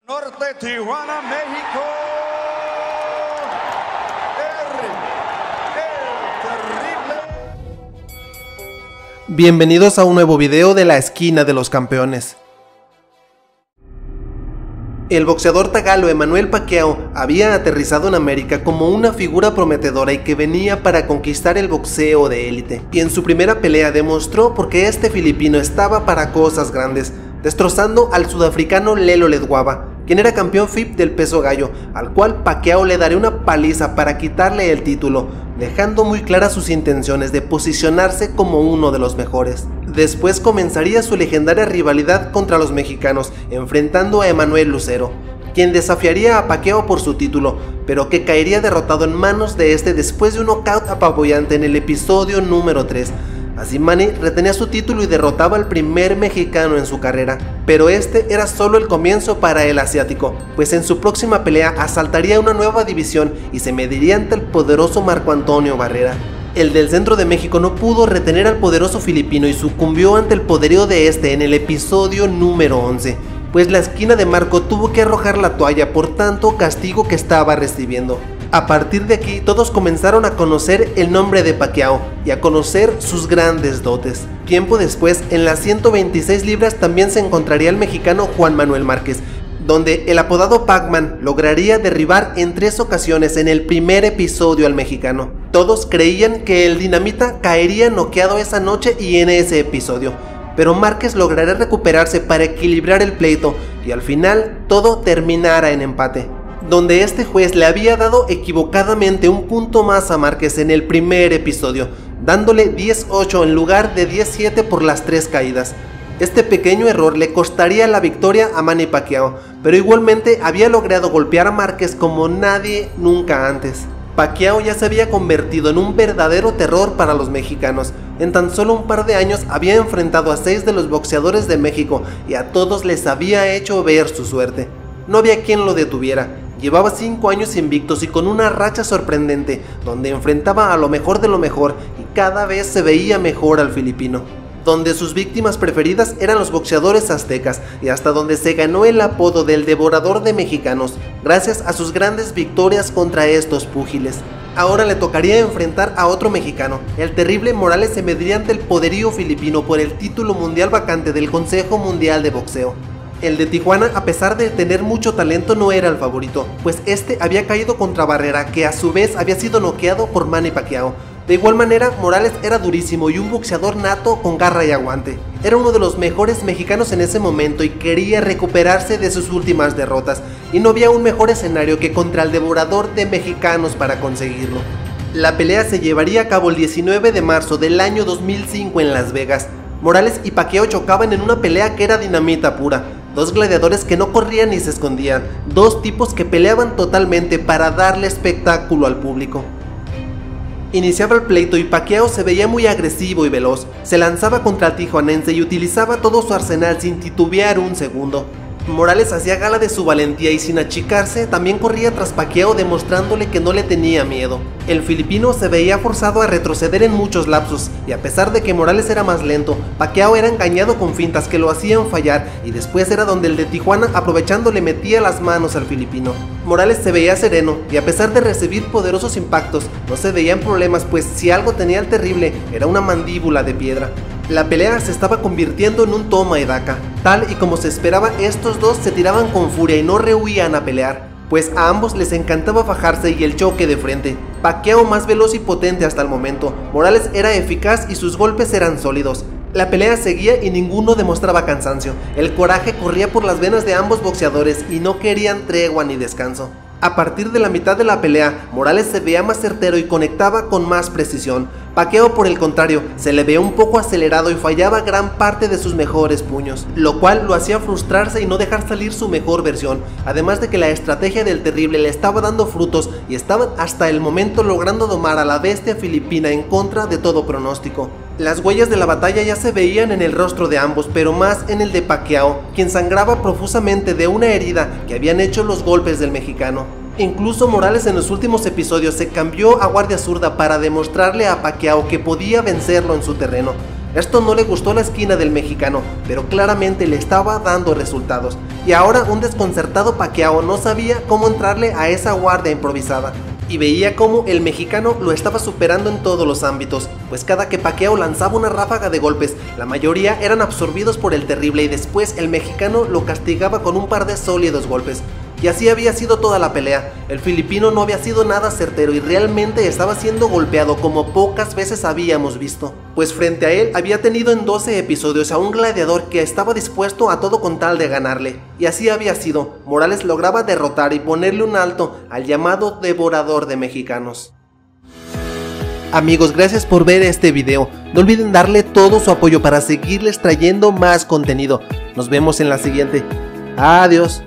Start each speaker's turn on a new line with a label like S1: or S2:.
S1: Norte, Tijuana, México. El terrible.
S2: Bienvenidos a un nuevo video de la esquina de los campeones. El boxeador tagalo Emanuel Pacquiao había aterrizado en América como una figura prometedora y que venía para conquistar el boxeo de élite. Y en su primera pelea demostró por qué este filipino estaba para cosas grandes, destrozando al sudafricano Lelo Ledwaba, quien era campeón FIP del peso gallo, al cual Pacquiao le daría una paliza para quitarle el título, dejando muy claras sus intenciones de posicionarse como uno de los mejores. Después comenzaría su legendaria rivalidad contra los mexicanos, enfrentando a Emanuel Lucero, quien desafiaría a Pacquiao por su título, pero que caería derrotado en manos de este después de un knockout apabullante en el episodio número 3. Así Manny retenía su título y derrotaba al primer mexicano en su carrera, pero este era solo el comienzo para el asiático, pues en su próxima pelea asaltaría una nueva división y se mediría ante el poderoso Marco Antonio Barrera. El del centro de México no pudo retener al poderoso filipino y sucumbió ante el poderío de este en el episodio número 11, pues la esquina de Marco tuvo que arrojar la toalla por tanto castigo que estaba recibiendo. A partir de aquí todos comenzaron a conocer el nombre de Pacquiao y a conocer sus grandes dotes. Tiempo después, en las 126 libras también se encontraría el mexicano Juan Manuel Márquez, donde el apodado Pac-Man lograría derribar en 3 ocasiones en el primer episodio al mexicano. Todos creían que el Dinamita caería noqueado esa noche y en ese episodio, pero Márquez lograría recuperarse para equilibrar el pleito y al final todo terminara en empate, donde este juez le había dado equivocadamente un punto más a Márquez en el primer episodio, dándole 10-8 en lugar de 10-7 por las 3 caídas. Este pequeño error le costaría la victoria a Manny Pacquiao, pero igualmente había logrado golpear a Márquez como nadie nunca antes. Pacquiao ya se había convertido en un verdadero terror para los mexicanos. En tan solo un par de años había enfrentado a 6 de los boxeadores de México y a todos les había hecho ver su suerte. No había quien lo detuviera. Llevaba 5 años invictos y con una racha sorprendente, donde enfrentaba a lo mejor de lo mejor y cada vez se veía mejor al filipino, donde sus víctimas preferidas eran los boxeadores aztecas y hasta donde se ganó el apodo del devorador de mexicanos, gracias a sus grandes victorias contra estos púgiles. Ahora le tocaría enfrentar a otro mexicano. El terrible Morales se mediría ante el poderío filipino por el título mundial vacante del Consejo Mundial de Boxeo. El de Tijuana, a pesar de tener mucho talento, no era el favorito, pues este había caído contra Barrera, que a su vez había sido noqueado por Manny Pacquiao. De igual manera, Morales era durísimo y un boxeador nato con garra y aguante. Era uno de los mejores mexicanos en ese momento y quería recuperarse de sus últimas derrotas, y no había un mejor escenario que contra el devorador de mexicanos para conseguirlo. La pelea se llevaría a cabo el 19 de marzo del año 2005 en Las Vegas. Morales y Pacquiao chocaban en una pelea que era dinamita pura. 2 gladiadores que no corrían ni se escondían, 2 tipos que peleaban totalmente para darle espectáculo al público. Iniciaba el pleito y Pacquiao se veía muy agresivo y veloz, se lanzaba contra el tijuanense y utilizaba todo su arsenal sin titubear un segundo. Morales hacía gala de su valentía y sin achicarse también corría tras Pacquiao demostrándole que no le tenía miedo. El filipino se veía forzado a retroceder en muchos lapsos y a pesar de que Morales era más lento, Pacquiao era engañado con fintas que lo hacían fallar y después era donde el de Tijuana aprovechando le metía las manos al filipino. Morales se veía sereno y a pesar de recibir poderosos impactos no se veían problemas, pues si algo tenía el terrible era una mandíbula de piedra. La pelea se estaba convirtiendo en un toma y daca. Tal y como se esperaba, estos dos se tiraban con furia y no rehuían a pelear, pues a ambos les encantaba fajarse y el choque de frente. Pacquiao más veloz y potente hasta el momento, Morales era eficaz y sus golpes eran sólidos. La pelea seguía y ninguno demostraba cansancio. El coraje corría por las venas de ambos boxeadores y no querían tregua ni descanso. A partir de la mitad de la pelea, Morales se veía más certero y conectaba con más precisión. Pacquiao, por el contrario, se le veía un poco acelerado y fallaba gran parte de sus mejores puños, lo cual lo hacía frustrarse y no dejar salir su mejor versión, además de que la estrategia del terrible le estaba dando frutos y estaban hasta el momento logrando domar a la bestia filipina en contra de todo pronóstico. Las huellas de la batalla ya se veían en el rostro de ambos, pero más en el de Pacquiao, quien sangraba profusamente de una herida que habían hecho los golpes del mexicano. Incluso Morales en los últimos episodios se cambió a guardia zurda para demostrarle a Pacquiao que podía vencerlo en su terreno. Esto no le gustó a la esquina del mexicano, pero claramente le estaba dando resultados. Y ahora un desconcertado Pacquiao no sabía cómo entrarle a esa guardia improvisada. Y veía cómo el mexicano lo estaba superando en todos los ámbitos, pues cada que Pacquiao lanzaba una ráfaga de golpes, la mayoría eran absorbidos por el terrible y después el mexicano lo castigaba con un par de sólidos golpes. Y así había sido toda la pelea. El filipino no había sido nada certero y realmente estaba siendo golpeado como pocas veces habíamos visto. Pues frente a él había tenido en 12 episodios a un gladiador que estaba dispuesto a todo con tal de ganarle. Y así había sido. Morales lograba derrotar y ponerle un alto al llamado devorador de mexicanos. Amigos, gracias por ver este video. No olviden darle todo su apoyo para seguirles trayendo más contenido. Nos vemos en la siguiente. Adiós.